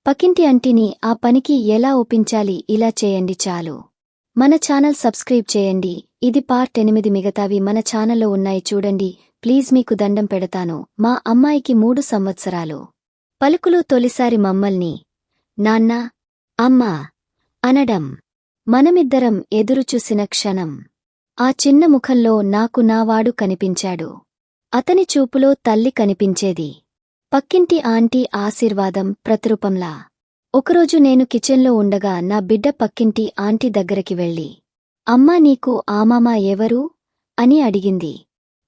పక్కింటి ఆంటీని ఆ పనికి ఎలా ఒప్పించాలి? ఇలా చేయండి చాలు. మన ఛానల్ సబ్స్క్రైబ్ చేయండి. ఇది పార్ట్ 8. మిగతావి మన ఛానల్లో ఉన్నాయి చూడండి. ప్లీజ్ మీకు దండం పెడతాను. మా అమ్మాయికి 3 సంవత్సరాలు. పలుకులు తొలిసారి మమ్మల్ని నాన్నా, అమ్మా అనడం. మనమిద్దరం ఎదురుచూసిన క్షణం. ఆ చిన్న ముఖంలో నాకు నావాడు కనిపించాడు. అతని చూపులో తల్లి కనిపించేది. పక్కింటి ఆంటీ ఆశీర్వాదం ప్రతిరూపంలా. ఒకరోజు నేను కిచెన్లో ఉండగా నా బిడ్డ పక్కింటి ఆంటీ దగ్గరికి వెళ్ళి, అమ్మా, నీకు ఆ మామ ఎవరు అని అడిగింది.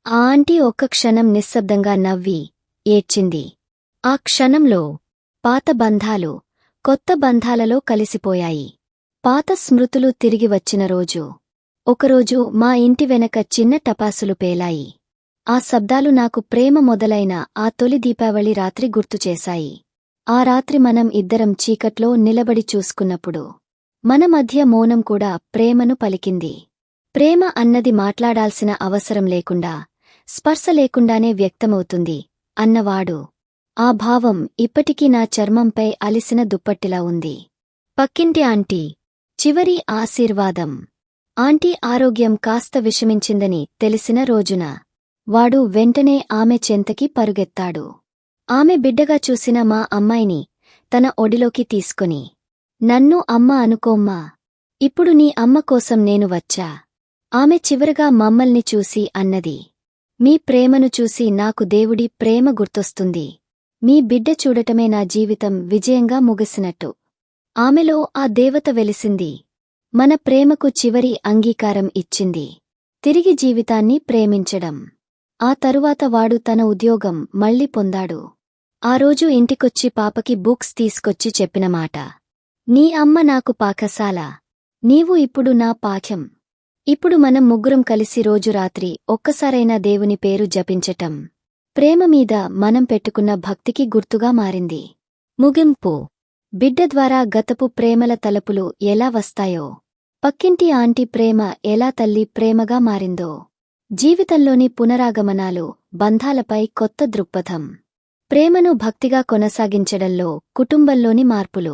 ఆ ఆంటీ ఒక్క క్షణం నిశ్శబ్దంగా నవ్వి ఏడ్చింది. ఆ క్షణంలో పాత బంధాలు కొత్త బంధాలలో కలిసిపోయాయి. పాత స్మృతులు తిరిగి వచ్చిన రోజు. ఒకరోజు మా ఇంటి వెనక చిన్న టపాసులు పేలాయి. ఆ శబ్దాలు నాకు ప్రేమ మొదలైన ఆ తొలి దీపావళి రాత్రి గుర్తుచేశాయి. ఆ రాత్రి మనం ఇద్దరం చీకట్లో నిలబడి చూసుకున్నప్పుడు మన మధ్య మౌనం కూడా ప్రేమను పలికింది. ప్రేమ అన్నది మాట్లాడాల్సిన అవసరం లేకుండా, స్పర్శ లేకుండానే వ్యక్తమవుతుంది అన్నవాడు. ఆ భావం ఇప్పటికీ నా చర్మంపై అలిసిన దుప్పట్టిలా ఉంది. పక్కింటి ఆంటీ చివరి ఆశీర్వాదం. ఆంటీ ఆరోగ్యం కాస్త విషమించిందని తెలిసిన రోజున వాడు వెంటనే ఆమె చెంతకి పరుగెత్తాడు. ఆమె బిడ్డగా చూసిన మా అమ్మాయిని తన ఒడిలోకి తీసుకొని, నన్ను అమ్మ అనుకోమ్మా, ఇప్పుడు నీ అమ్మ కోసం నేను వచ్చా. ఆమె చివరగా మమ్మల్ని చూసి అన్నది, మీ ప్రేమను చూసి నాకు దేవుడి ప్రేమ గుర్తొస్తుంది. మీ బిడ్డ చూడటమే నా జీవితం విజయంగా ముగిసినట్టు. ఆమెలో ఆ దేవత వెలిసింది. మన ప్రేమకు చివరి అంగీకారం ఇచ్చింది. తిరిగి జీవితాన్ని ప్రేమించడం. ఆ తరువాత వాడు తన ఉద్యోగం మళ్ళీ పొందాడు. ఆ రోజు ఇంటికొచ్చి పాపకి బుక్స్ తీసుకొచ్చి చెప్పిన మాట, నీ అమ్మ నాకు పాకశాల, నీవు ఇప్పుడు నా పాఠ్యం. ఇప్పుడు మనం ముగ్గురం కలిసి రోజు రాత్రి ఒక్కసారైనా దేవుని పేరు జపించటం ప్రేమ మీద మనం పెట్టుకున్న భక్తికి గుర్తుగా మారింది. ముగింపు. బిడ్డ ద్వారా గతపు ప్రేమల తలపులు ఎలా వస్తాయో, పక్కింటి ఆంటీ ప్రేమ ఎలా తల్లి ప్రేమగా మారిందో, జీవితంలోని పునరాగమనాలు, బంధాలపై కొత్త దృక్పథం, ప్రేమను భక్తిగా కొనసాగించడంలో కుటుంబంలోని మార్పులు.